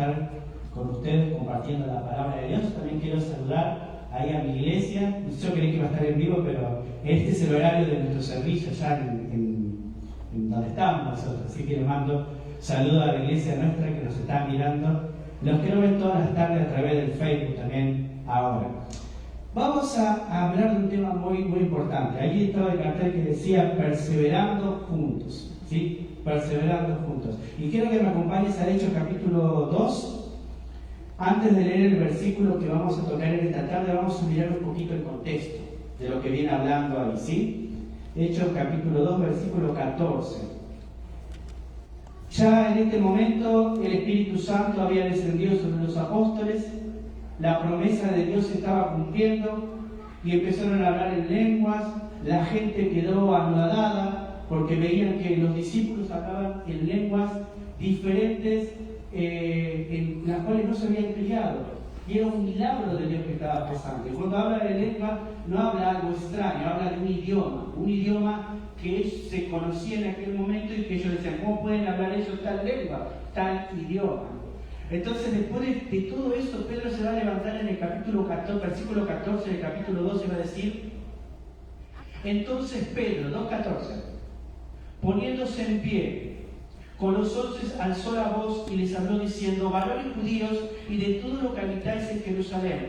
estar con ustedes compartiendo la palabra de Dios. También quiero saludar ahí a mi iglesia. Yo creí que iba a estar en vivo, pero este es el horario de nuestro servicio ya en donde estamos nosotros. Así que les mando saludos a la iglesia nuestra que nos está mirando. Los quiero ver todas las tardes a través del Facebook también ahora. Vamos a hablar de un tema muy importante. Allí estaba el cartel que decía perseverando juntos, ¿sí? Perseverando juntos. Y quiero que me acompañes a Hechos capítulo 2. Antes de leer el versículo que vamos a tocar en esta tarde, vamos a mirar un poquito el contexto de lo que viene hablando ahí, ¿sí? Hechos capítulo 2, versículo 14. Ya en este momento el Espíritu Santo había descendido sobre los apóstoles. La promesa de Dios se estaba cumpliendo y empezaron a hablar en lenguas. La gente quedó anodada porque veían que los discípulos hablaban en lenguas diferentes en las cuales no se habían criado. Y era un milagro de Dios que estaba pasando. Y cuando habla de lengua, no habla algo extraño, habla de un idioma que ellos se conocía en aquel momento y que ellos decían, ¿cómo pueden hablar ellos tal lengua, tal idioma? Entonces, después de todo eso, Pedro se va a levantar en el capítulo 14, versículo 14 del capítulo 12 y va a decir: entonces Pedro, 2:14, poniéndose en pie, con los 11 alzó la voz y les habló diciendo: varones judíos y de todo lo que habitáis en Jerusalén,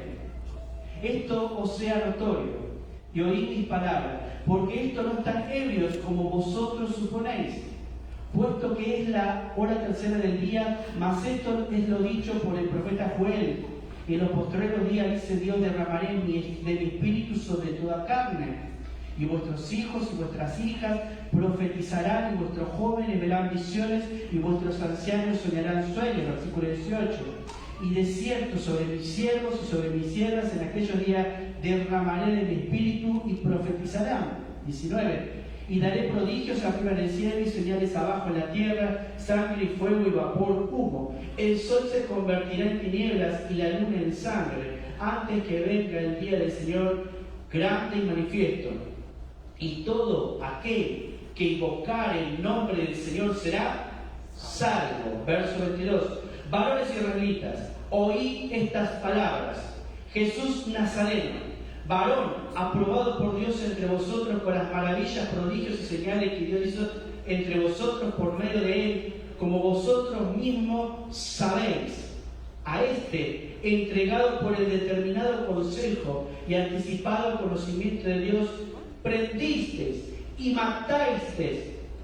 esto os sea notorio, y oíd mis palabras, porque estos no están ebrios como vosotros suponéis, puesto que es la hora tercera del día, mas esto es lo dicho por el profeta Joel: en los postreros días dice Dios, derramaré de mi espíritu sobre toda carne, y vuestros hijos y vuestras hijas profetizarán, y vuestros jóvenes verán visiones, y vuestros ancianos soñarán sueños. Versículo 18. Y de cierto sobre mis siervos y sobre mis siervas en aquellos días derramaré de mi espíritu y profetizarán. 19. Y daré prodigios arriba en el cielo y señales abajo en la tierra, sangre y fuego y vapor, humo. El sol se convertirá en tinieblas y la luna en sangre, antes que venga el día del Señor grande y manifiesto. Y todo aquel que invocar el nombre del Señor será salvo. Verso 22. Varones israelitas, oí estas palabras. Jesús Nazareno, varón aprobado por Dios entre vosotros con las maravillas, prodigios y señales que Dios hizo entre vosotros por medio de él, como vosotros mismos sabéis. A este, entregado por el determinado consejo y anticipado conocimiento de Dios, prendisteis y matasteis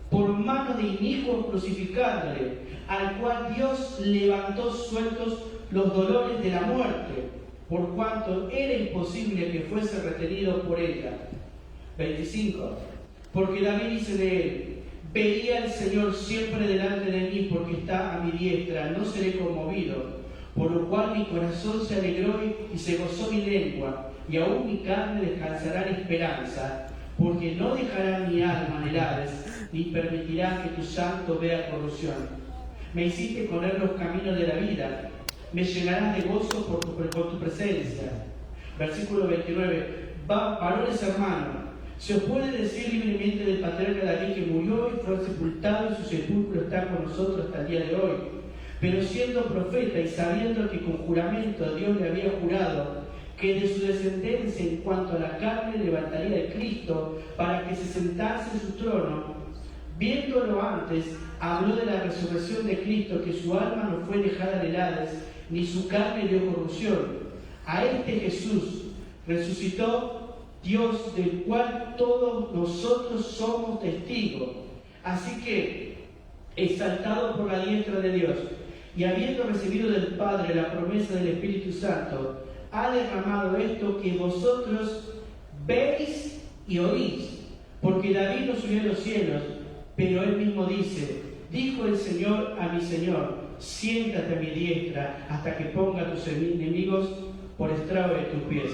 por mano de inicuos crucificándole, al cual Dios levantó sueltos los dolores de la muerte, por cuanto era imposible que fuese retenido por ella. 25. Porque David dice de él: veía al Señor siempre delante de mí, porque está a mi diestra, no seré conmovido. Por lo cual mi corazón se alegró y se gozó mi lengua, y aún mi carne descansará en esperanza, porque no dejará mi alma en Hades, ni permitirá que tu santo vea corrupción. Me hiciste correr los caminos de la vida, me llenarás de gozo por tu presencia. Versículo 29. Varones hermanos, se os puede decir libremente del patriarca David, que murió y fue sepultado, y su sepulcro está con nosotros hasta el día de hoy. Pero siendo profeta y sabiendo que con juramento Dios le había jurado que de su descendencia en cuanto a la carne levantaría el Cristo para que se sentase en su trono, viéndolo antes, habló de la resurrección de Cristo, que su alma no fue dejada en Hades, ni su carne dio corrupción. A este Jesús resucitó Dios, del cual todos nosotros somos testigos. Así que, exaltado por la diestra de Dios, y habiendo recibido del Padre la promesa del Espíritu Santo, ha derramado esto que vosotros veis y oís. Porque David no subió a los cielos, pero él mismo dice: dijo el Señor a mi Señor, siéntate a mi diestra hasta que ponga a tus enemigos por estrado de tus pies.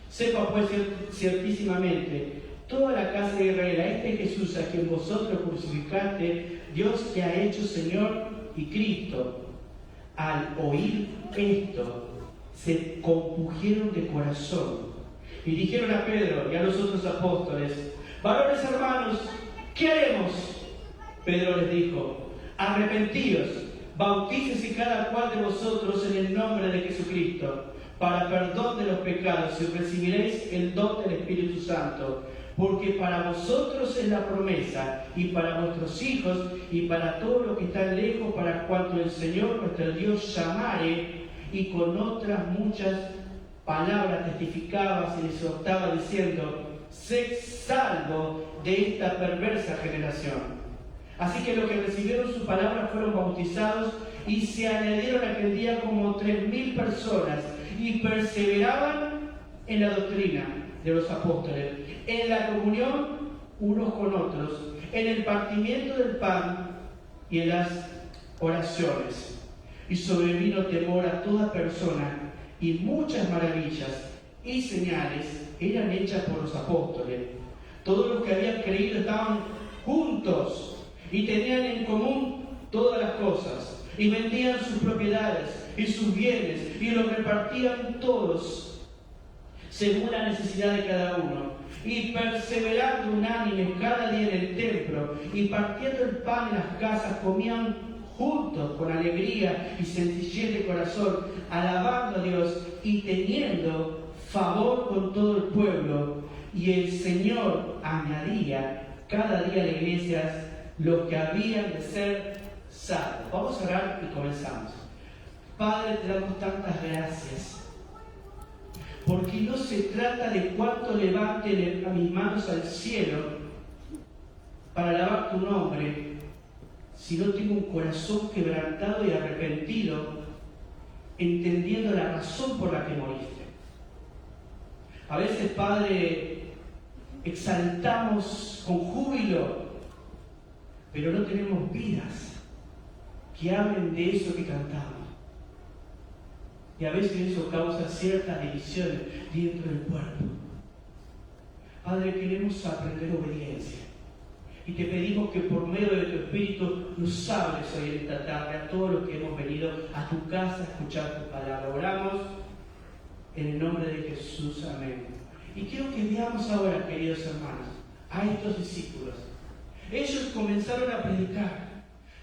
Sepa pues ciertísimamente toda la casa de Israel, a este Jesús a quien vosotros crucificaste, Dios te ha hecho Señor y Cristo. Al oír esto, se compungieron de corazón y dijeron a Pedro y a los otros apóstoles: varones hermanos, ¿qué haremos? Pedro les dijo: arrepentíos bautícese cada cual de vosotros en el nombre de Jesucristo, para perdón de los pecados, y recibiréis el don del Espíritu Santo. Porque para vosotros es la promesa, y para vuestros hijos, y para todos los que están lejos, para cuanto el Señor nuestro Dios llamare. Y con otras muchas palabras testificaba, se exhortaba diciendo: sed salvo de esta perversa generación. Así que los que recibieron su palabra fueron bautizados, y se añadieron aquel día como 3.000 personas, y perseveraban en la doctrina de los apóstoles, en la comunión unos con otros, en el partimiento del pan y en las oraciones. Y sobrevino temor a toda persona, y muchas maravillas y señales eran hechas por los apóstoles. Todos los que habían creído estaban juntos y tenían en común todas las cosas, y vendían sus propiedades y sus bienes y los repartían todos según la necesidad de cada uno, y perseverando unánimes cada día en el templo y partiendo el pan en las casas, comían juntos con alegría y sencillez de corazón, alabando a Dios y teniendo favor con todo el pueblo. Y el Señor añadía cada día a la iglesia los que habían de ser salvos. Vamos a orar y comenzamos. Padre, te damos tantas gracias, porque no se trata de cuánto levante mis manos al cielo para alabar tu nombre, si no tengo un corazón quebrantado y arrepentido, entendiendo la razón por la que moriste. A veces, Padre, exaltamos con júbilo, pero no tenemos vidas que hablen de eso que cantamos. Y a veces eso causa ciertas divisiones dentro del cuerpo. Padre, queremos aprender obediencia. Y te pedimos que por medio de tu Espíritu nos hables hoy en esta tarde a todos los que hemos venido a tu casa a escuchar tu palabra. Oramos en el nombre de Jesús. Amén. Y quiero que veamos ahora, queridos hermanos, a estos discípulos. Ellos comenzaron a predicar.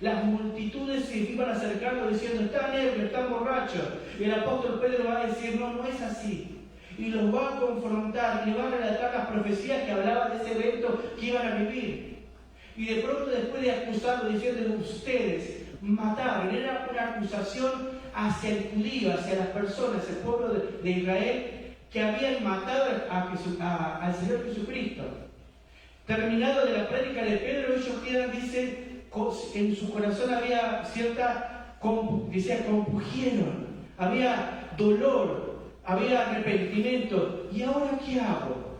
Las multitudes se iban acercando diciendo: están ebrios, están borrachos. Y el apóstol Pedro va a decir: no, no es así. Y los va a confrontar, y les va a relatar las profecías que hablaban de ese evento que iban a vivir. Y de pronto, después de acusarlos, diciendo: ustedes mataron, era una acusación hacia el judío, hacia las personas, el pueblo de Israel, que habían matado al Señor Jesucristo. Terminado de la prédica de Pedro, ellos quedan, dicen, en su corazón había cierta, decía, compugieron, había dolor, había arrepentimiento. ¿Y ahora qué hago?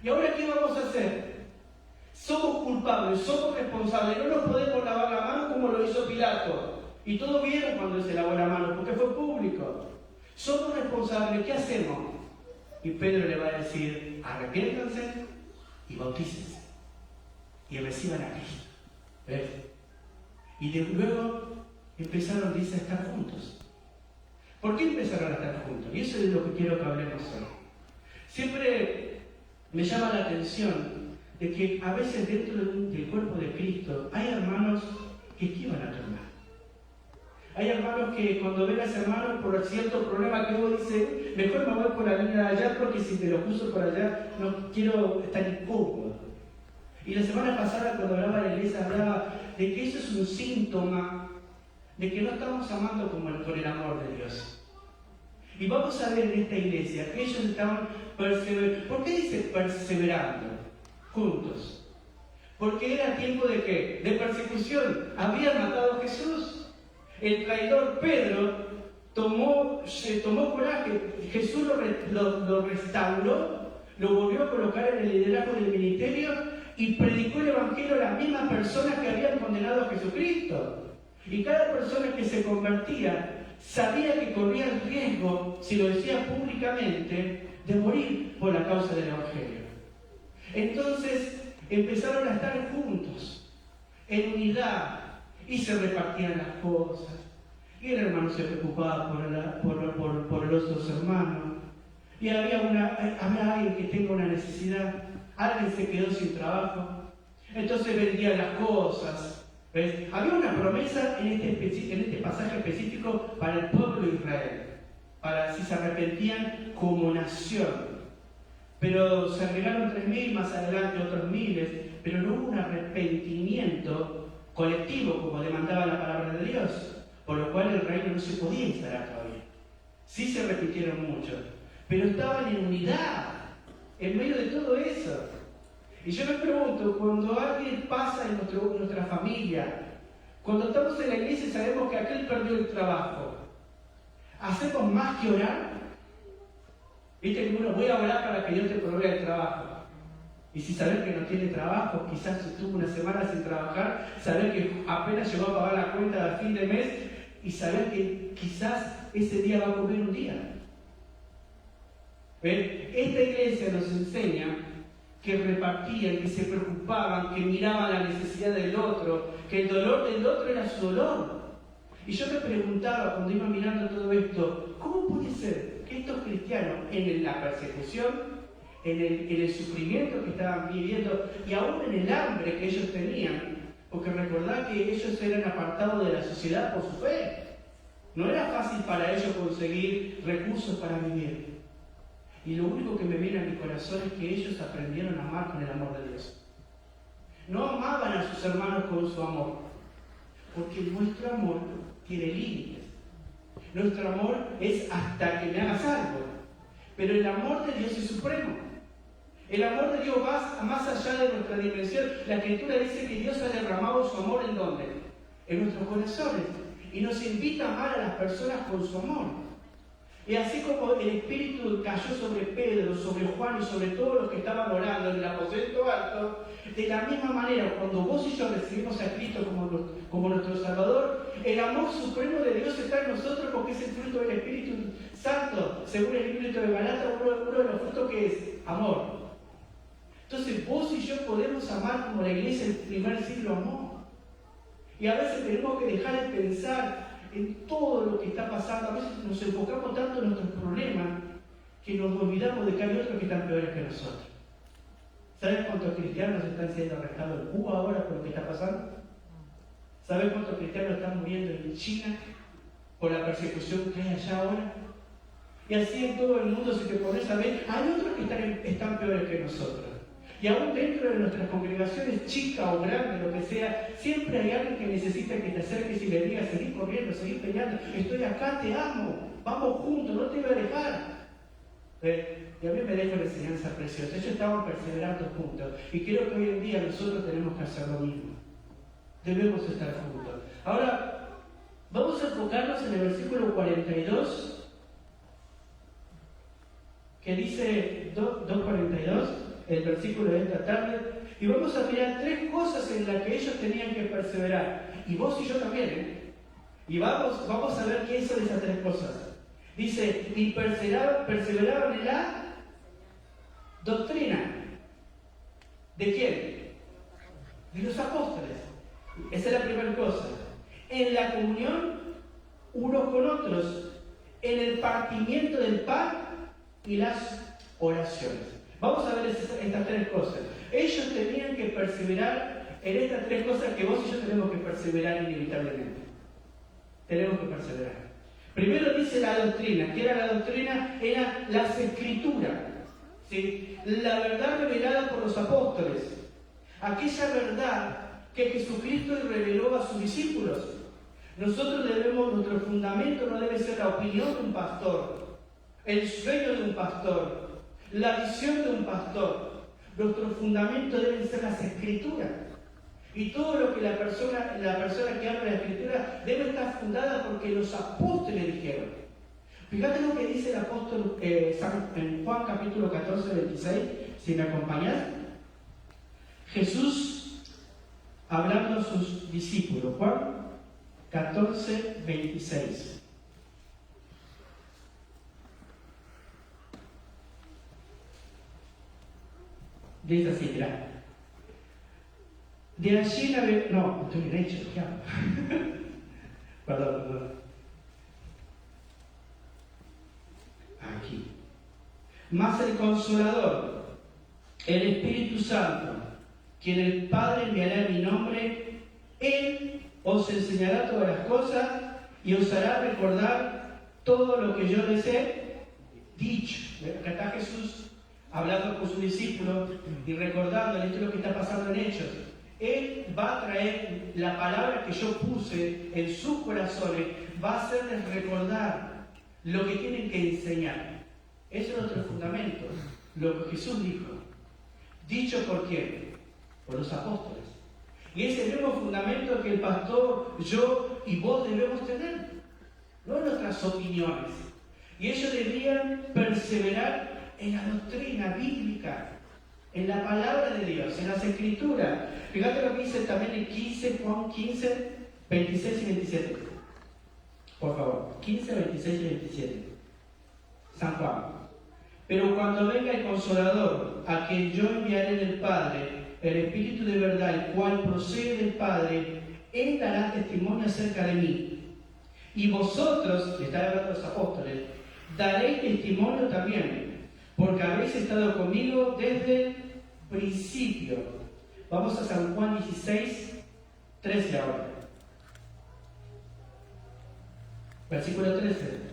¿Y ahora qué vamos a hacer? Somos culpables, somos responsables, no nos podemos lavar la mano como lo hizo Pilato. Y todos vieron cuando él se lavó la mano, porque fue público. Somos responsables, ¿qué hacemos? Y Pedro le va a decir: arrepiéntanse y bautícense y reciban a Cristo. ¿Ves? Y luego empezaron, dice, a estar juntos. ¿Por qué empezaron a estar juntos? Y eso es lo que quiero que hablemos hoy. Siempre me llama la atención de que a veces dentro del cuerpo de Cristo hay hermanos que esquivan a tu hermano. Hay hermanos que cuando ven a ese hermano por cierto problema que uno dice: mejor me voy por la línea de allá, porque si te lo puso por allá no quiero estar incómodo. Y la semana pasada, cuando hablaba de la iglesia, hablaba de que eso es un síntoma de que no estamos amando con el amor de Dios. Y vamos a ver en esta iglesia que ellos estaban perseverando. ¿Por qué dice perseverando? Juntos. Porque era tiempo de ¿qué? De persecución. Habían matado a Jesús. El traidor Pedro tomó coraje. Jesús lo restauró, lo volvió a colocar en el liderazgo del ministerio y predicó el evangelio a las mismas personas que habían condenado a Jesucristo. Y cada persona que se convertía sabía que corría el riesgo, si lo decía públicamente, de morir por la causa del evangelio. Entonces empezaron a estar juntos, en unidad, y se repartían las cosas. Y el hermano se preocupaba por los otros hermanos. Y había alguien que tenga una necesidad, alguien se quedó sin trabajo. Entonces vendían las cosas, ¿Ves? Había una promesa en este pasaje específico para el pueblo de Israel, para si se arrepentían como nación. Pero se agregaron 3.000, más adelante otros miles, pero no hubo un arrepentimiento colectivo como demandaba la palabra de Dios, por lo cual el reino no se podía instalar todavía. Sí se repitieron mucho, pero estaban en unidad en medio de todo eso. Y yo me pregunto, cuando alguien pasa en nuestra familia, cuando estamos en la iglesia y sabemos que aquel perdió el trabajo, ¿hacemos más que orar? Viste que uno, voy a orar para que Dios te provea el trabajo. Y si sabes que no tiene trabajo, quizás estuvo una semana sin trabajar, sabes que apenas llegó a pagar la cuenta de fin de mes y sabes que quizás ese día va a comer un día. ¿Ven? Esta iglesia nos enseña que repartían, que se preocupaban, que miraban la necesidad del otro, que el dolor del otro era su dolor. Y yo me preguntaba cuando iba mirando todo esto, ¿cómo puede ser que estos cristianos en la persecución, en el sufrimiento que estaban viviendo y aún en el hambre que ellos tenían, porque recordad que ellos eran apartados de la sociedad por su fe, no era fácil para ellos conseguir recursos para vivir? Y lo único que me viene a mi corazón es que ellos aprendieron a amar con el amor de Dios. No amaban a sus hermanos con su amor, porque nuestro amor tiene límites. Nuestro amor es hasta que me hagas algo, pero el amor de Dios es supremo. El amor de Dios va más allá de nuestra dimensión. La Escritura dice que Dios ha derramado su amor ¿en dónde? En nuestros corazones. Y nos invita a amar a las personas con su amor. Y así como el Espíritu cayó sobre Pedro, sobre Juan y sobre todos los que estaban orando en el aposento alto, de la misma manera, cuando vos y yo recibimos a Cristo como nuestro Salvador, el amor supremo de Dios está en nosotros porque es el fruto del Espíritu Santo. Según el Espíritu de Gálatas, uno de los frutos que es amor. Entonces vos y yo podemos amar como la iglesia del primer siglo amó. Y a veces tenemos que dejar de pensar en todo lo que está pasando. A veces nos enfocamos tanto en nuestros problemas que nos olvidamos de que hay otros que están peores que nosotros. ¿Sabes cuántos cristianos están siendo arrestados en Cuba ahora por lo que está pasando? ¿Sabes cuántos cristianos están muriendo en China por la persecución que hay allá ahora? Y así en todo el mundo, si te pones a ver, hay otros que están peores que nosotros. Y aún dentro de nuestras congregaciones, chicas o grandes, lo que sea, siempre hay alguien que necesita que te acerques y le digas, seguí corriendo, seguí peleando, estoy acá, te amo, vamos juntos, no te voy a dejar. Y a mí me deja una enseñanza preciosa. Ellos estaban perseverando juntos. Y creo que hoy en día nosotros tenemos que hacer lo mismo. Debemos estar juntos. Ahora, vamos a enfocarnos en el versículo 42, que dice 2:42. El versículo de esta tarde, y vamos a mirar 3 cosas en las que ellos tenían que perseverar, y vos y yo también, y vamos a ver qué son esas 3 cosas. Dice, y perseveraron en la doctrina. ¿De quién? De los apóstoles. Esa es la primera cosa. En la comunión unos con otros, en el partimiento del pan y las oraciones. Vamos a ver estas 3 cosas. Ellos tenían que perseverar en estas 3 cosas que vos y yo tenemos que perseverar inevitablemente. Tenemos que perseverar. Primero dice la doctrina. ¿Qué era la doctrina? Eran las escrituras. ¿Sí? La verdad revelada por los apóstoles. Aquella verdad que Jesucristo reveló a sus discípulos. Nuestro fundamento no debe ser la opinión de un pastor, el sueño de un pastor, la visión de un pastor. Nuestro fundamento deben ser las escrituras. Y todo lo que la persona que habla de la escritura debe estar fundada porque los apóstoles dijeron. Fíjate lo que dice el apóstol en Juan capítulo 14, 26, si me acompañas. Jesús hablando a sus discípulos, Juan 14, 26. Dice así, mirá. De allí no, estoy derecho, ¿qué hago? Perdón. Aquí. Mas el Consolador, el Espíritu Santo, quien el Padre enviará en mi nombre, Él os enseñará todas las cosas y os hará recordar todo lo que yo les he dicho. Acá está Jesús hablando con sus discípulos y recordándoles esto es lo que está pasando en Hechos. Él va a traer la palabra que yo puse en sus corazones, va a hacerles recordar lo que tienen que enseñar. Eso es otro fundamento, lo que Jesús dijo. ¿Dicho por quién? Por los apóstoles. Y es el mismo fundamento que el pastor, yo y vos debemos tener, no en nuestras opiniones. Y ellos debían perseverar en la doctrina bíblica, en la palabra de Dios, en las Escrituras. Fíjate lo que dice también en 15, Juan 15, 26 y 27. Por favor, 15, 26 y 27. San Juan. Pero cuando venga el Consolador, a quien yo enviaré del Padre, el Espíritu de verdad, el cual procede del Padre, Él dará testimonio acerca de mí. Y vosotros, le está hablando a los apóstoles, daréis testimonio también, porque habéis estado conmigo desde el principio. Vamos a San Juan 16, 13 ahora. Versículo 13.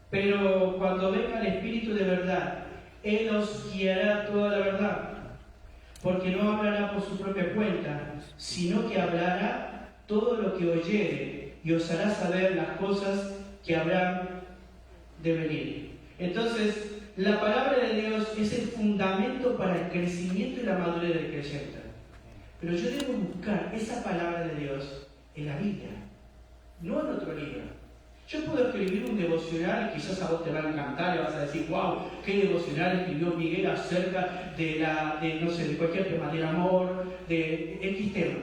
Pero cuando venga el Espíritu de verdad, Él os guiará toda la verdad, porque no hablará por su propia cuenta, sino que hablará todo lo que oyere y os hará saber las cosas que habrán de venir. Entonces, la palabra de Dios es el fundamento para el crecimiento y la madurez del creyente. Pero yo debo buscar esa palabra de Dios en la Biblia, no en otro libro. Yo puedo escribir un devocional y quizás a vos te va a encantar y vas a decir, wow, qué devocional escribió Miguel acerca de cualquier tema, del amor, de X tema.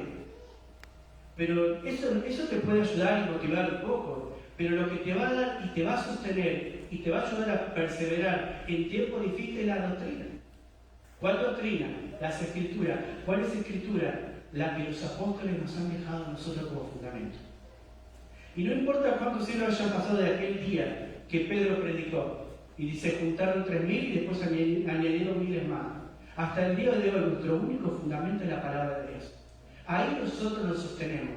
Pero eso te puede ayudar y motivar un poco. Pero lo que te va a dar y te va a sostener y te va a ayudar a perseverar en tiempos difíciles es la doctrina. ¿Cuál doctrina? Las Escrituras. ¿Cuál es Escritura? La que los apóstoles nos han dejado a nosotros como fundamento. Y no importa cuántos siglos hayan pasado de aquel día que Pedro predicó, y se juntaron 3.000 y después añadieron miles más. Hasta el día de hoy, nuestro único fundamento es la palabra de Dios. Ahí nosotros nos sostenemos.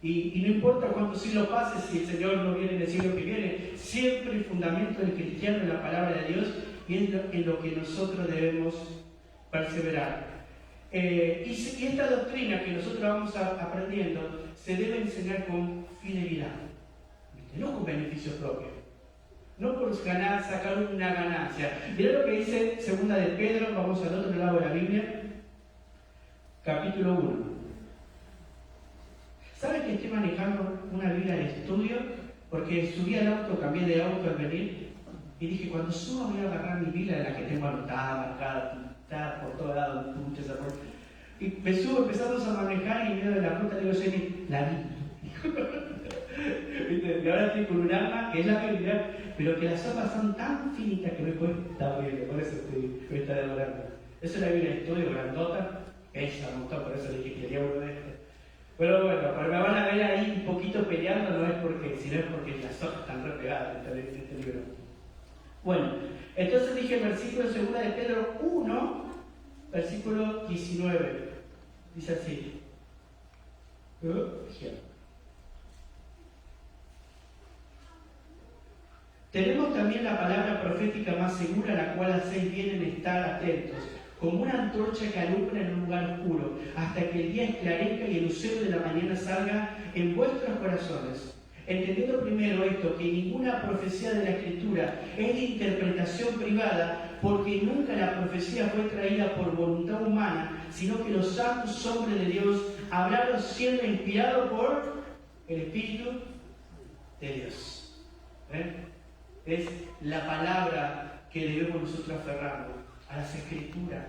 Y no importa cuántos siglos pasen, si el Señor no viene en el siglo que viene, siempre el fundamento del cristiano es la palabra de Dios y es en lo que nosotros debemos perseverar. Y esta doctrina que nosotros vamos aprendiendo se debe enseñar con fidelidad, no con beneficio propio, no por sacar una ganancia. Mirá lo que dice 2 de Pedro, vamos al otro lado de la Biblia, capítulo 1. ¿Saben que estoy manejando una Biblia de estudio? Porque subí al auto, cambié de auto al venir, y dije, cuando suba voy a agarrar mi Biblia, de la que tengo anotada, marcada, está por todos lados, y me subo, empezamos a manejar y en medio de la ruta digo, Jenny, la vi. Y ahora estoy con un arma que es la Biblia, pero que las hojas son tan finitas que me cuesta abrirlo, por eso me está demorando. Esa es la Biblia de estudio grandota, ella me gustó, por eso dije que quería uno de estos. Pero bueno, pero me van a ver ahí un poquito peleando, no es porque, sino es porque las hojas están re pegadas en este libro. Bueno, entonces dije el versículo 2 de Pedro 1, versículo 19. Dice así. Tenemos también la palabra profética más segura, a la cual hacéis bien en estar atentos, como una antorcha que alumbra en un lugar oscuro, hasta que el día esclarezca y el lucero de la mañana salga en vuestros corazones. Entendiendo primero esto, que ninguna profecía de la Escritura es de interpretación privada, porque nunca la profecía fue traída por voluntad humana, sino que los santos hombres de Dios hablaron siendo inspirados por el Espíritu de Dios. Es la palabra que debemos nosotros aferrarnos, a las Escrituras.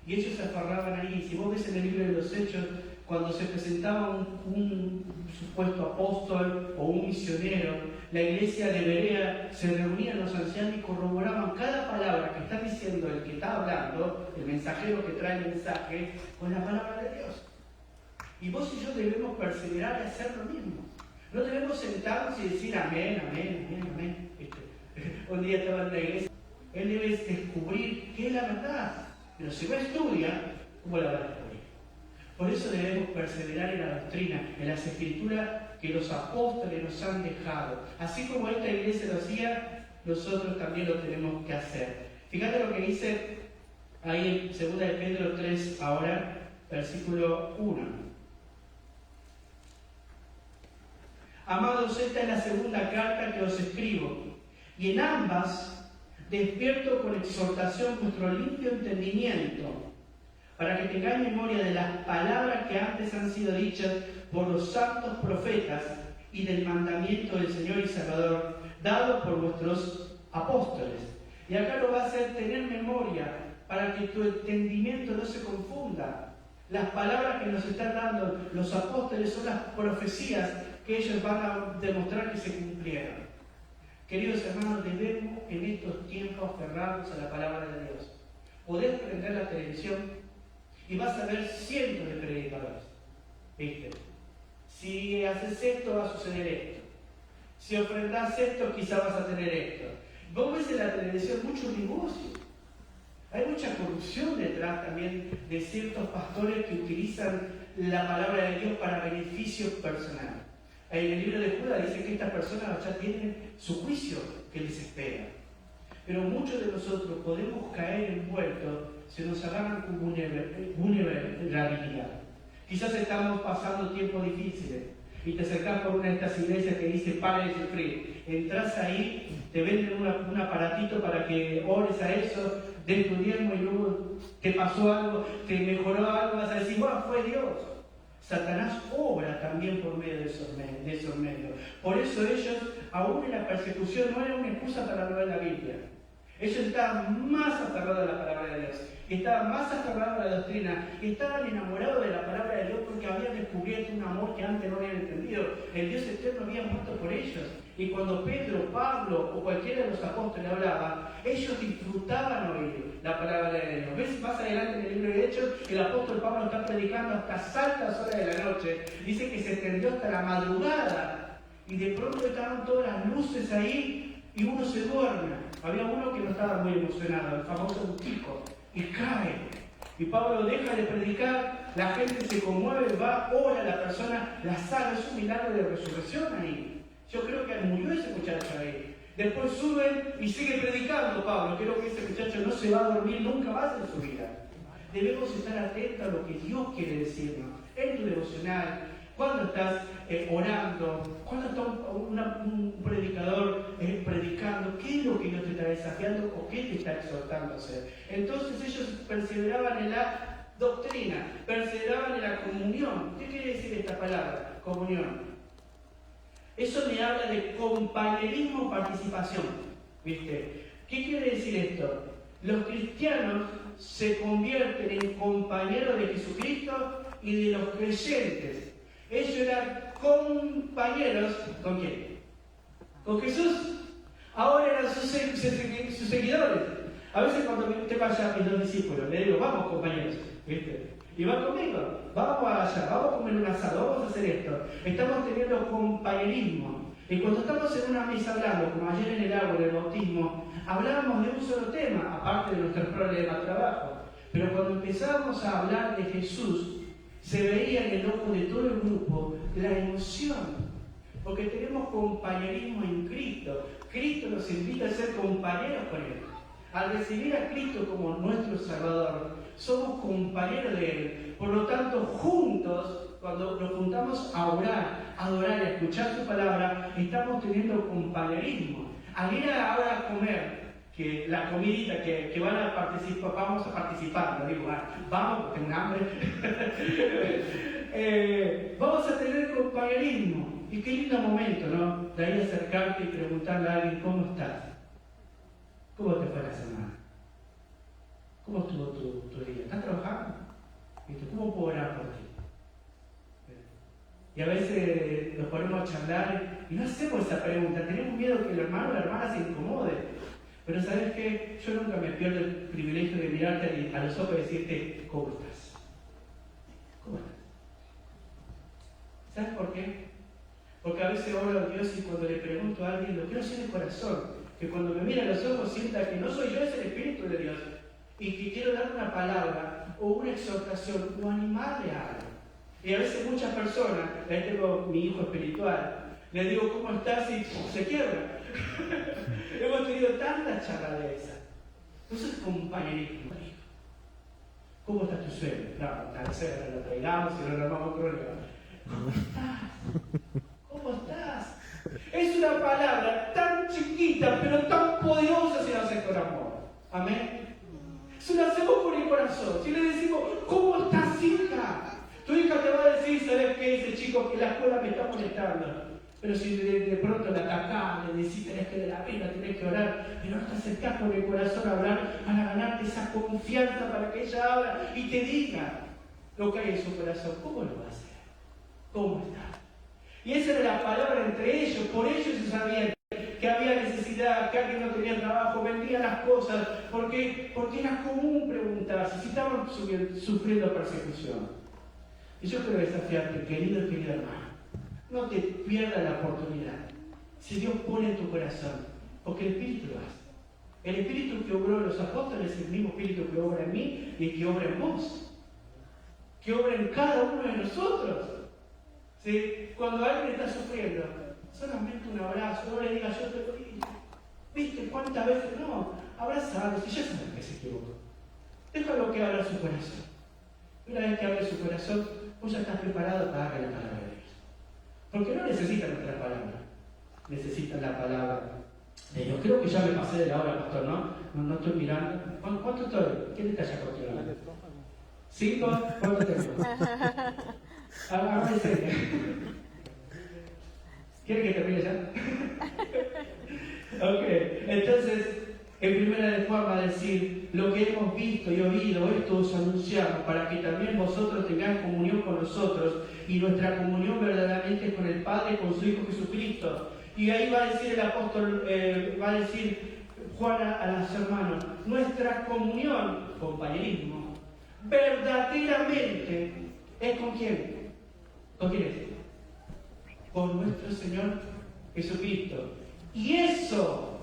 Y ellos se aferraban ahí. Si vos ves en el libro de los Hechos, cuando se presentaba un supuesto apóstol o un misionero, la iglesia de Berea se reunían los ancianos y corroboraban cada palabra que está diciendo el que está hablando, el mensajero que trae el mensaje, con la palabra de Dios. Y vos y yo debemos perseverar y hacer lo mismo. No debemos sentarnos y decir amén, amén, amén, amén. Un día estaba en la iglesia, él debe descubrir qué es la verdad. Pero si va a estudiar, ¿cómo la va a descubrir? Por eso debemos perseverar en la doctrina, en las escrituras que los apóstoles nos han dejado. Así como esta iglesia lo hacía, nosotros también lo tenemos que hacer. Fíjate lo que dice ahí en 2 de Pedro 3, ahora, versículo 1. Amados, esta es la segunda carta que os escribo, y en ambas despierto con exhortación vuestro limpio entendimiento, para que tengáis memoria de las palabras que antes han sido dichas por los santos profetas y del mandamiento del Señor y Salvador, dado por vuestros apóstoles. Y acá lo va a hacer tener memoria, para que tu entendimiento no se confunda. Las palabras que nos están dando los apóstoles son las profecías que ellos van a demostrar que se cumplieron. Queridos hermanos, debemos en estos tiempos aferrarnos a la palabra de Dios. Podés prender la televisión y vas a ver cientos de predicadores. ¿Viste? Si haces esto, va a suceder esto. Si ofrendás esto, quizá vas a tener esto. Vos ves en la televisión mucho negocio. Hay mucha corrupción detrás también de ciertos pastores que utilizan la palabra de Dios para beneficio personal. En el libro de Judas dice que estas personas ya tienen su juicio que les espera. Pero muchos de nosotros podemos caer envueltos si nos agarran con vulnerabilidad. Quizás estamos pasando tiempos difíciles y te acercás por una de estas iglesias que dice pare de sufrir. Entrás ahí, te venden un aparatito para que ores a eso, des tu diezmo y luego te pasó algo, te mejoró algo, vas a decir, bueno, fue Dios. Satanás obra también por medio de esos medios. Por eso ellos, aún en la persecución, no era una excusa para no ver la Biblia. Ellos estaban más aferrados a la palabra de Dios, estaban más aferrados a la doctrina, estaban enamorados de la palabra de Dios porque habían descubierto un amor que antes no habían entendido. El Dios eterno había muerto por ellos. Y cuando Pedro, Pablo o cualquiera de los apóstoles hablaba, ellos disfrutaban oír la palabra de Dios. ¿Ves? Más adelante en el libro de Hechos, el apóstol Pablo está predicando hasta altas horas de la noche. Dice que se extendió hasta la madrugada. Y de pronto estaban todas las luces ahí y uno se duerme. Había uno que no estaba muy emocionado, el famoso Eutico, y cae. Y Pablo deja de predicar, la gente se conmueve, va, ora, la persona la salva. Es un milagro de resurrección ahí. Yo creo que murió ese muchacho ahí. Después suben y sigue predicando Pablo. Creo que ese muchacho no se va a dormir nunca más en su vida. Debemos estar atentos a lo que Dios quiere decirnos. En tu devocional, cuando estás orando, cuando está un predicador predicando, ¿qué es lo que Dios te está desafiando o qué te está exhortando a hacer? Entonces ellos perseveraban en la doctrina, perseveraban en la comunión. ¿Qué quiere decir esta palabra? Comunión. Eso me habla de compañerismo, participación. ¿Viste? ¿Qué quiere decir esto? Los cristianos se convierten en compañeros de Jesucristo y de los creyentes. Ellos eran compañeros, ¿con quién? Con Jesús. Ahora eran sus seguidores. A veces cuando usted vaya a los discípulos, le digo, vamos compañeros, ¿viste? Y van conmigo, vamos allá, vamos a comer un asado, vamos a hacer esto. Estamos teniendo compañerismo. Y cuando estamos en una mesa hablando, como ayer en el árbol del bautismo, hablábamos de un solo tema, aparte de nuestros problemas de trabajo. Pero cuando empezamos a hablar de Jesús, se veía en el ojo de todo el grupo la emoción. Porque tenemos compañerismo en Cristo. Cristo nos invita a ser compañeros con Él. Al recibir a Cristo como nuestro Salvador, somos compañeros de Él. Por lo tanto, juntos, cuando nos juntamos a orar, a adorar y a escuchar su palabra, estamos teniendo compañerismo. Al ir ahora a comer, que la comidita que van a participar, vamos a participar, lo digo, vamos porque tengo hambre, vamos a tener compañerismo. Y qué lindo momento, ¿no? De ahí acercarte y preguntarle a alguien, ¿cómo estás? ¿Cómo te fue la semana? ¿Cómo estuvo tu día? ¿Estás trabajando? ¿Cómo puedo orar por ti? Y a veces nos ponemos a charlar y no hacemos esa pregunta. Tenemos miedo que el hermano o la hermana se incomode. Pero ¿sabes qué? Yo nunca me pierdo el privilegio de mirarte a los ojos y decirte, ¿cómo estás? ¿Cómo estás? ¿Sabes por qué? Porque a veces oro a Dios y cuando le pregunto a alguien, lo quiero hacer de corazón. Que cuando me mira a los ojos sienta que no soy yo, es el Espíritu de Dios. Y que quiero dar una palabra o una exhortación o animarle a algo. Y a veces muchas personas, ahí tengo mi hijo espiritual, le digo, ¿cómo estás? Y se quiebra. Hemos tenido tantas charlas de esas. Eso es compañerismo. ¿Cómo está tu suegro? No, la suegra lo traigamos y lo armamos crónica. ¿Cómo estás? ¿Cómo estás? Es una palabra tan chiquita, pero tan poderosa si la haces con amor. Amén. Si lo hacemos por el corazón, si le decimos, ¿cómo estás, hija? Tu hija te va a decir, ¿sabes qué? Ese chico que en la escuela me está molestando. Pero si de pronto la atacás, le decís, tenés que de la pena, tenés que orar, pero no te acercás con el corazón a hablar para ganarte esa confianza para que ella abra y te diga lo que hay en su corazón. ¿Cómo lo va a hacer? ¿Cómo está? Y esa era la palabra entre ellos, por ellos se sabían que había necesidad, que alguien no tenía trabajo, vendían las cosas, porque era común preguntarse si estaban sufriendo persecución. Y yo quiero desafiarte, querido y querida hermano, no te pierdas la oportunidad. Si Dios pone en tu corazón, porque el Espíritu lo hace. El Espíritu que obró en los apóstoles es el mismo Espíritu que obra en mí y que obra en vos, que obra en cada uno de nosotros. ¿Sí? Cuando alguien está sufriendo, solamente un abrazo, no le digas yo te lo digo. ¿Viste cuántas veces? No, abrazalo, si ya sabes que se equivocó. Déjalo que abra su corazón. Una vez que abre su corazón, vos ya estás preparado para darle la palabra de Dios. Porque no necesitan nuestra palabra, necesitan la palabra de Dios. Creo que ya me pasé de la hora, pastor, ¿no? No estoy mirando. ¿Cuánto estoy? ¿Quién está allá continuando? ¿5? ¿Cuánto tengo? Ahora en serio. ¿Quiere que termine ya? Ok, entonces, en primera de Juan va a decir, lo que hemos visto y oído, esto os anunciamos, para que también vosotros tengáis comunión con nosotros, y nuestra comunión verdaderamente es con el Padre y con su Hijo Jesucristo. Y ahí va a decir el apóstol, va a decir Juan a los hermanos, nuestra comunión, compañerismo, verdaderamente es con quién. ¿Con quién es? Con nuestro Señor Jesucristo. Y eso,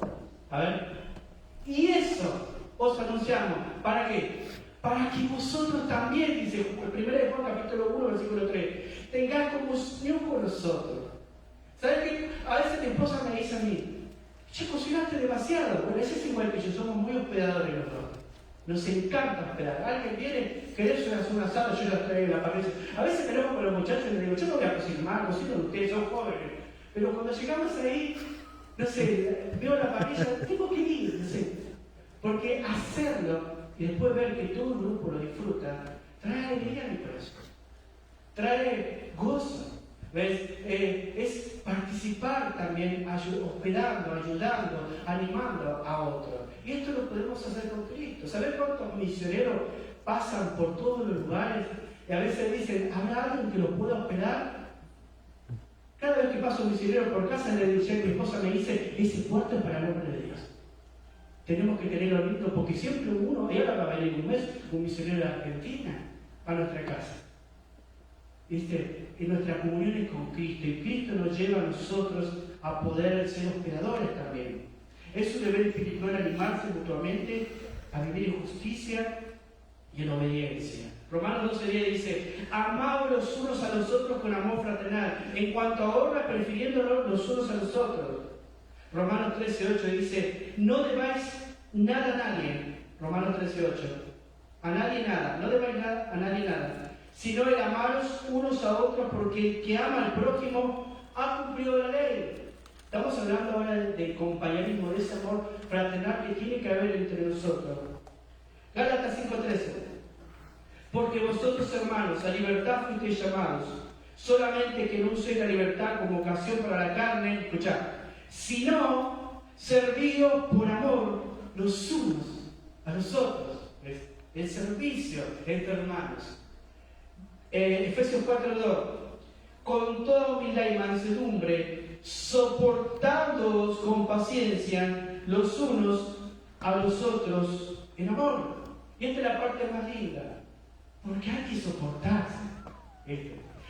y eso os anunciamos. ¿Para qué? Para que vosotros también, dice 1 Juan capítulo 1, versículo 3, tengáis comunión con nosotros. ¿Sabes qué? A veces mi esposa me dice a mí, che, cocinaste demasiado. Bueno, ese es igual que yo, somos muy hospedadores los dos. Nos encanta hospedar. Alguien viene, querés hacer un asado, yo la traigo en la parrilla. A veces me enojo con los muchachos y les digo, yo no voy a cocinar, cocinan ustedes, son jóvenes. Pero cuando llegamos ahí, no sé, veo la parrilla, tengo que ir, no sé. Porque hacerlo y después ver que todo el grupo lo disfruta, trae alegría a mi corazón. Trae gozo. ¿Ves? Es participar también, hospedando, ayudando, animando a otros. Y esto lo podemos hacer con Cristo. ¿Sabes cuántos misioneros pasan por todos los lugares y a veces dicen, ¿habrá alguien que los pueda hospedar? Cada vez que paso un misionero por casa, le dice, mi esposa me dice, ese cuarto es para el nombre de Dios. Tenemos que tenerlo listo porque siempre uno, y ahora va a venir un mes, un misionero de Argentina a nuestra casa. ¿Viste? Y nuestra comunión es con Cristo y Cristo nos lleva a nosotros a poder ser hospedadores también. Es un deber espiritual animarse mutuamente a vivir en justicia y en obediencia. Romanos 12:10 dice, amaos los unos a los otros con amor fraternal, en cuanto a honra, prefiriéndonos los unos a los otros. Romanos 13:8 dice, no debáis nada a nadie. Romanos 13:8, a nadie nada, no debáis nada a nadie nada, sino el amaros unos a otros, porque el que ama al prójimo ha cumplido la ley. Estamos hablando ahora de compañerismo, de ese amor fraternal que tiene que haber entre nosotros. Gálatas 5:13, porque vosotros, hermanos, a libertad fuisteis llamados, solamente que no uséis la libertad como ocasión para la carne, escuchad, sino servíos por amor los unos a los otros. El servicio entre hermanos. Efesios 4:2, con toda humildad y mansedumbre, soportándoos con paciencia los unos a los otros en amor. Y esta es la parte más linda, porque hay que soportarse.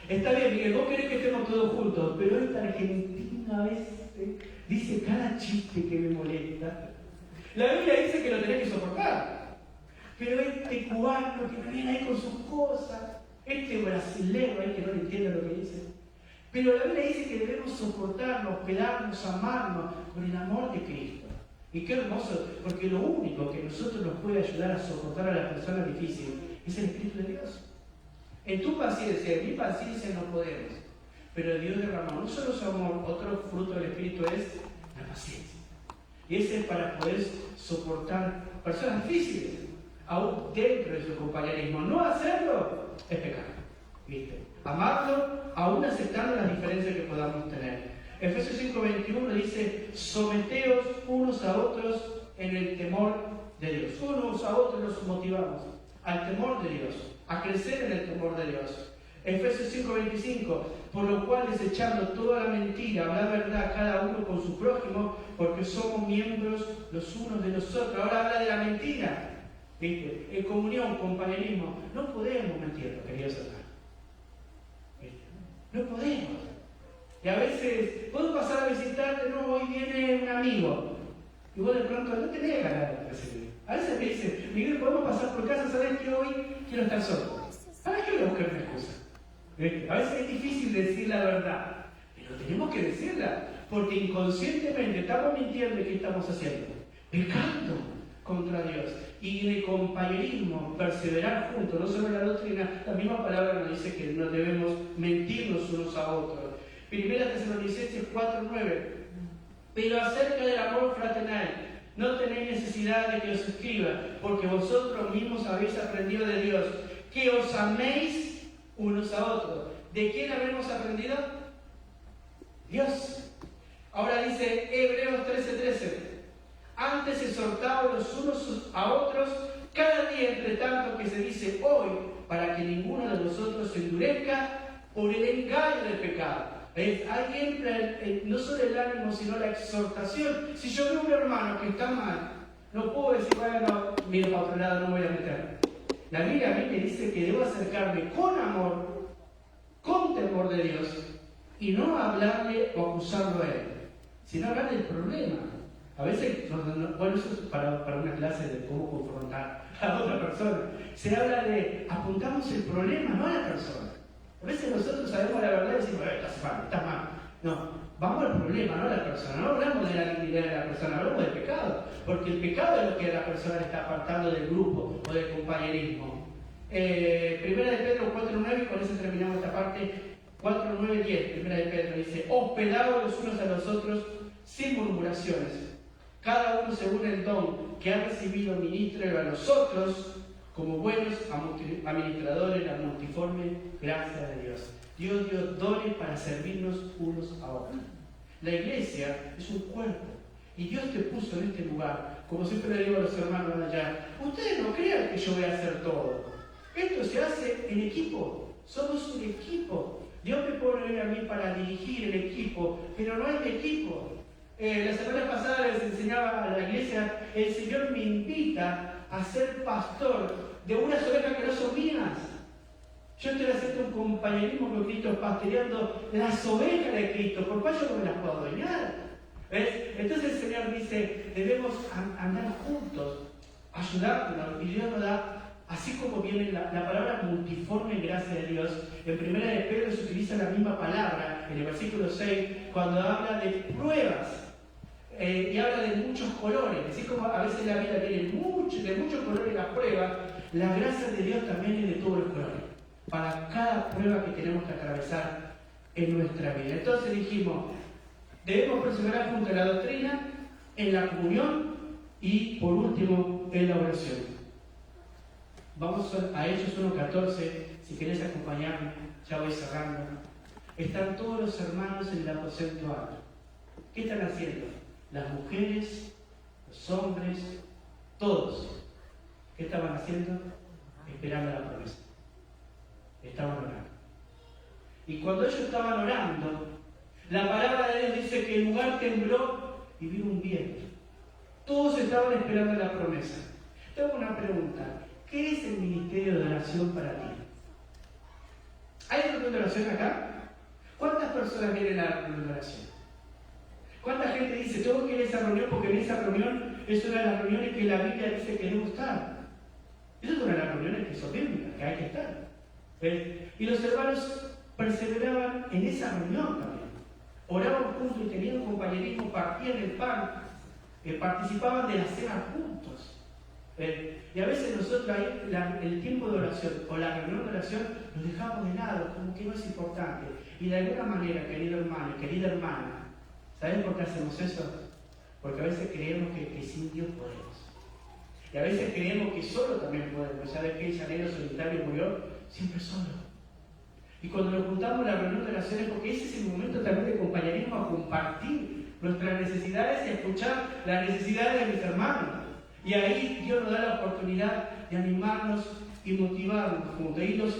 Está bien, Miguel, vos querés que estemos todos juntos, pero esta Argentina a veces dice cada chiste que me molesta. La Biblia dice que lo tenés que soportar, pero este cubano que me viene ahí con sus cosas, Este brasilero ahí que no le entiende lo que dice. Pero la Biblia dice que debemos soportarnos, hospedarnos, amarnos con el amor de Cristo. Y qué hermoso, porque lo único que nosotros nos puede ayudar a soportar a las personas difíciles es el Espíritu de Dios. En tu paciencia, en mi paciencia no podemos. Pero Dios derramó no solo su amor, otro fruto del Espíritu es la paciencia. Y ese es para poder soportar personas difíciles, aún dentro de su compañerismo. No hacerlo es pecado. ¿Viste? Amarlo, aún aceptando las diferencias que podamos tener. Efesios 5:21 dice: someteos unos a otros en el temor de Dios. Unos a otros los motivamos al temor de Dios, a crecer en el temor de Dios. Efesios 5:25, por lo cual desechando toda la mentira, habla verdad cada uno con su prójimo, porque somos miembros los unos de los otros. Ahora habla de la mentira. ¿Viste? En comunión, compañerismo, no podemos mentir, queridos hermanos. No podemos. Y a veces, puedo pasar a visitarte, no, hoy viene un amigo. Y vos de pronto no tenés ganas de recibir. A veces me dicen, Miguel, podemos pasar por casa, sabes que hoy quiero estar solo. ¿Para qué voy a buscar una excusa? A veces es difícil decir la verdad, pero tenemos que decirla, porque inconscientemente estamos mintiendo. ¿Y qué estamos haciendo? Pecando contra Dios. Y en el compañerismo, perseverar juntos, no solo en la doctrina, la misma palabra nos dice que no debemos mentirnos unos a otros. Primera Tesalonicenses 4:9. Pero acerca del amor fraternal, no tenéis necesidad de que os escriba, porque vosotros mismos habéis aprendido de Dios, que os améis unos a otros. ¿De quién habremos aprendido? Dios. Ahora dice Hebreos 13:13. Antes exhortaos los unos a otros cada día, entre tanto que se dice hoy, para que ninguno de vosotros se endurezca por el engaño del pecado. Ahí entra no solo el ánimo, sino la exhortación. Si yo veo a un hermano que está mal, no puedo decir, bueno, miro para otro lado, no voy a meter. La Biblia a mí me dice que debo acercarme con amor, con temor de Dios, y no hablarle o acusarlo a él, sino hablar del problema. A veces, bueno, eso es para una clase de cómo confrontar a otra persona. Se habla de, apuntamos el problema, no a la persona. A veces nosotros sabemos la verdad y decimos, estás mal. No, vamos al problema, no a la persona. No hablamos de la dignidad de la persona, hablamos del pecado. Porque el pecado es lo que la persona está apartando del grupo o del compañerismo. Primera de Pedro 4:9, y con eso terminamos esta parte. 4:9-10, Primera de Pedro dice: hospedaos los unos a los otros sin murmuraciones. Cada uno según el don que ha recibido, ministre a los otros como buenos administradores la multiforme gracia de Dios. Dios dio dones para servirnos unos a otros. La iglesia es un cuerpo y Dios te puso en este lugar. Como siempre le digo a los hermanos allá, ustedes no crean que yo voy a hacer todo. Esto se hace en equipo. Somos un equipo. Dios me pone a mí para dirigir el equipo, pero no hay equipo. La semana pasada les enseñaba a la iglesia, el Señor me invita a ser pastor de unas ovejas que no son mías. Yo estoy haciendo un compañerismo con Cristo, pastoreando las ovejas de Cristo, por cual yo no me las puedo adueñar. ¿Ves? Entonces el Señor dice, debemos andar juntos, ayudarnos, y Dios nos da, así como viene la palabra multiforme en gracia de Dios. En Primera de Pedro se utiliza la misma palabra, en el versículo 6, cuando habla de pruebas. Y habla de muchos colores, así como a veces la vida tiene de muchos colores las pruebas, la gracia de Dios también es de todos los colores, para cada prueba que tenemos que atravesar en nuestra vida. Entonces dijimos, debemos perseverar junto a la doctrina, en la comunión y por último en la oración. Vamos a Hechos 1:14, si querés acompañarme, ya voy cerrando. Están todos los hermanos en el aposento alto. ¿Qué están haciendo? Las mujeres, los hombres, todos. ¿Qué estaban haciendo? Esperando la promesa. Estaban orando. Y cuando ellos estaban orando, la palabra de Dios dice que el lugar tembló y vino un viento. Todos estaban esperando la promesa. Tengo una pregunta. ¿Qué es el ministerio de oración para ti? ¿Hay reunión de oración acá? ¿Cuántas personas vienen a la reunión de oración? ¿Cuánta gente dice, tengo que ir a esa reunión porque en esa reunión es una de las reuniones que la Biblia dice que debo estar? Esa es una de las reuniones que son bíblicas, que hay que estar. ¿Ves? Y los hermanos perseveraban en esa reunión también. Oraban juntos y tenían compañerismo, partían el pan, participaban de la cena juntos. Y a veces nosotros ahí, el tiempo de oración o la reunión de oración lo dejamos de lado, como que no es importante. Y de alguna manera, querido hermano y querida hermana, ¿saben por qué hacemos eso? Porque a veces creemos que sin Dios podemos. Y a veces creemos que solo también podemos. ¿Sabes qué? El llanero solitario murió siempre solo. Y cuando nos juntamos en la reunión de oración es porque ese es el momento también de compañerismo, a compartir nuestras necesidades y a escuchar las necesidades de mis hermanos. Y ahí Dios nos da la oportunidad de animarnos y motivarnos juntos. Y los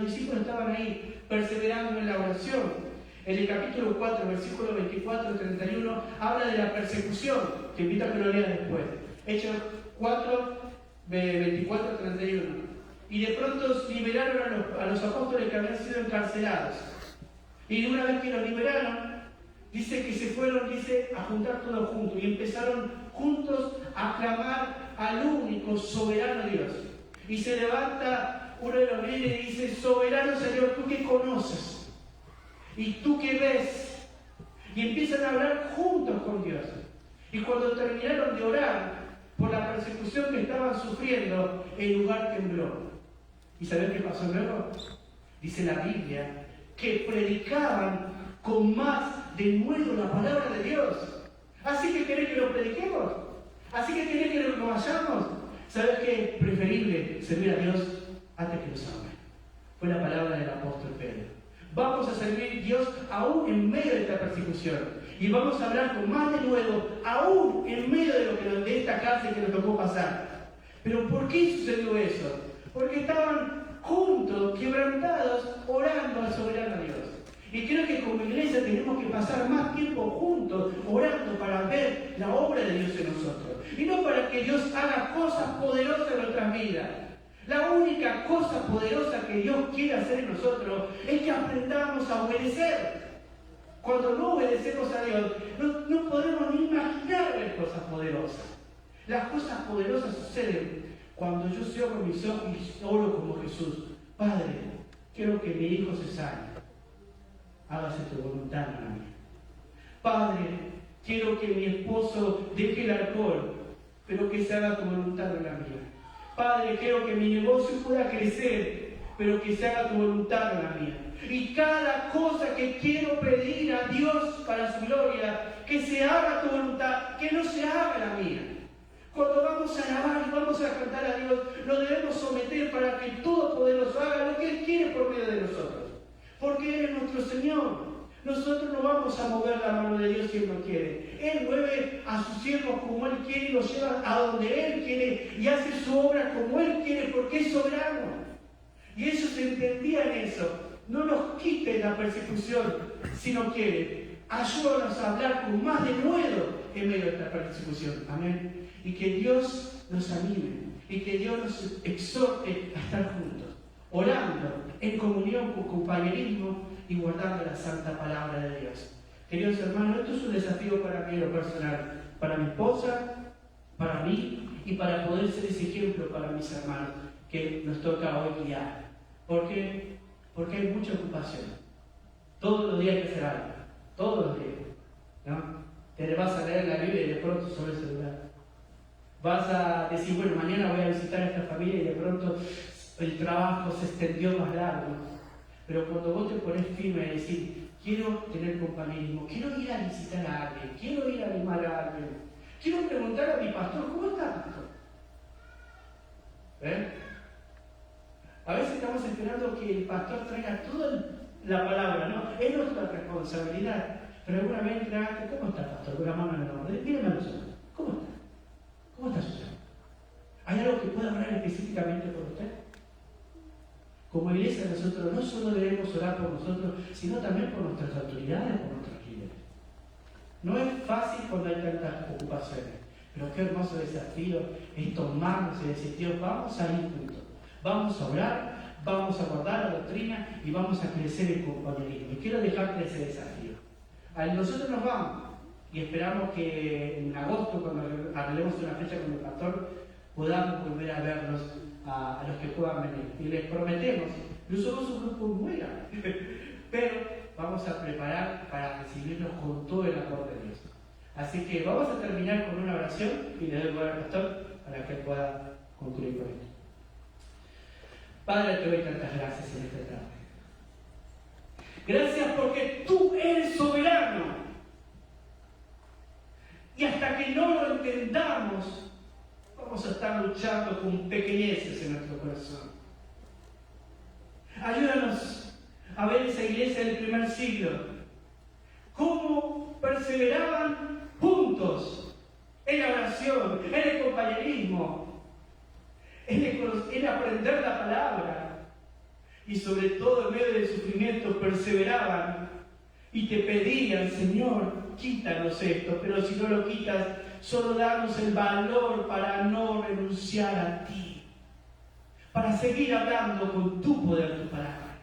discípulos estaban ahí perseverando en la oración. En el capítulo 4, versículo 24-31, habla de la persecución, que invito a que lo leas después. Hechos 4, 24-31. Y de pronto liberaron a los apóstoles que habían sido encarcelados. Y una vez que los liberaron, dice que se fueron, a juntar todos juntos. Y empezaron juntos a clamar al único soberano Dios. Y se levanta uno de los líderes y dice: soberano Señor, tú que conoces y tú que ves. Y empiezan a hablar juntos con Dios. Y cuando terminaron de orar por la persecución que estaban sufriendo, el lugar tembló. ¿Y saben qué pasó luego? Dice la Biblia que predicaban con más denuedo la palabra de Dios. ¿Así que querés que lo prediquemos? ¿Así que querés que lo vayamos? ¿Sabes qué? Es preferible servir a Dios antes que los hombres. Fue la palabra del apóstol Pedro. Vamos a servir a Dios aún en medio de esta persecución. Y vamos a hablar con más denuedo aún en medio de esta cárcel que nos tocó pasar. ¿Pero por qué sucedió eso? Porque estaban juntos, quebrantados, orando al soberano Dios. Y creo que como iglesia tenemos que pasar más tiempo juntos, orando para ver la obra de Dios en nosotros. Y no para que Dios haga cosas poderosas en nuestras vidas. La única cosa poderosa que Dios quiere hacer en nosotros es que aprendamos a obedecer. Cuando no obedecemos a Dios, no podemos ni imaginar ver cosas poderosas. Las cosas poderosas suceden cuando yo cierro mis ojos y oro como Jesús. Padre, quiero que mi hijo se sane. Hágase tu voluntad, no la mía. Padre, quiero que mi esposo deje el alcohol, pero que se haga tu voluntad, no la mía. Padre, quiero que mi negocio pueda crecer, pero que se haga tu voluntad, no la mía. Y cada cosa que quiero pedir a Dios para su gloria, que se haga tu voluntad, que no se haga la mía. Cuando vamos a alabar y vamos a cantar a Dios, nos debemos someter para que el Todopoderoso haga lo que Él quiere por medio de nosotros. Porque Él es nuestro Señor. Nosotros no vamos a mover la mano de Dios si Él no quiere. Él mueve a sus siervos como Él quiere y los lleva a donde Él quiere y hace su obra como Él quiere porque es soberano. Y ellos entendían eso. No nos quite la persecución si no quiere. Ayúdanos a hablar con más denuedo en medio de esta persecución. Amén. Y que Dios nos anime y que Dios nos exhorte a estar juntos, orando en comunión, con compañerismo y guardando la santa palabra de Dios. Queridos hermanos, esto es un desafío para mí en lo personal, para mi esposa, para mí y para poder ser ese ejemplo para mis hermanos que nos toca hoy guiar. ¿Por qué? Porque hay mucha ocupación. Todos los días hay que hacer algo, todos los días, ¿no? Te vas a leer la Biblia y de pronto sobre el celular. Vas a decir, bueno, mañana voy a visitar a esta familia y de pronto el trabajo se extendió más largo. Pero cuando vos te pones firme y decir, quiero tener compañerismo, quiero ir a visitar a alguien, quiero ir a animar a alguien, quiero preguntar a mi pastor, ¿cómo está, pastor? A veces estamos esperando que el pastor traiga toda la palabra, ¿no? Es nuestra responsabilidad. Pero alguna vez entra, ¿cómo está, pastor? Con la mano en la mano. Mírame a los ojos. ¿Cómo está? ¿Cómo está Susana? ¿Hay algo que pueda orar específicamente por usted? Como iglesia nosotros no solo debemos orar por nosotros, sino también por nuestras autoridades, por nuestros líderes. No es fácil cuando hay tantas ocupaciones, pero qué hermoso desafío es tomarnos y decir, Dios, vamos a ir juntos, vamos a orar, vamos a guardar la doctrina y vamos a crecer en compañerismo. Y quiero dejarte ese desafío. Nosotros nos vamos y esperamos que en agosto, cuando arreglemos una fecha con el pastor, podamos volver a verlos a los que puedan venir. Y les prometemos, no somos un grupo muy grande, pero vamos a preparar para recibirnos con todo el amor de Dios. Así que vamos a terminar con una oración y le doy lugar al pastor para que pueda concluir con esto. Padre, te doy tantas gracias en esta tarde. Gracias porque tú eres soberano. Y hasta que no lo entendamos, vamos a estar luchando con pequeñeces en nuestro corazón. Ayúdanos a ver esa iglesia del primer siglo, cómo perseveraban juntos en la oración, en el compañerismo, en aprender la palabra, y sobre todo en medio del sufrimiento perseveraban y te pedían: Señor, quítanos esto, pero si no lo quitas, solo danos el valor para no renunciar a ti, para seguir hablando con tu poder, tu palabra.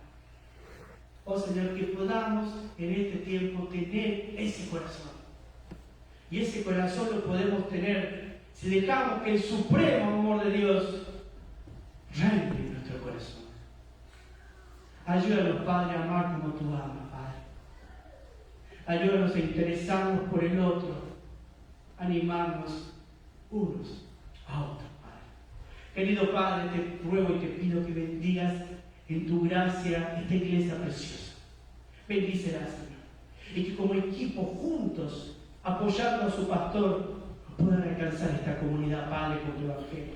Oh Señor, que podamos en este tiempo tener ese corazón. Y ese corazón lo podemos tener si dejamos que el supremo amor de Dios reine en nuestro corazón. Ayúdanos, Padre, a amar como tú amas, Padre. Ayúdanos a interesarnos por el otro, animarnos unos a otros, Padre. Querido Padre, te ruego y te pido que bendigas en tu gracia esta iglesia preciosa. Bendícela, Señor. Y que como equipo juntos, apoyando a su pastor, puedan alcanzar esta comunidad, Padre, con tu evangelio.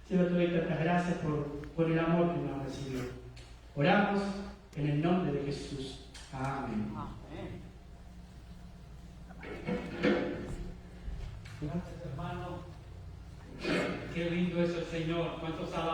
Señor, te doy tantas gracias por el amor que nos has recibido. Oramos en el nombre de Jesús. Amén. Gracias, hermano. Qué lindo es el Señor. ¿Cuántos alaban?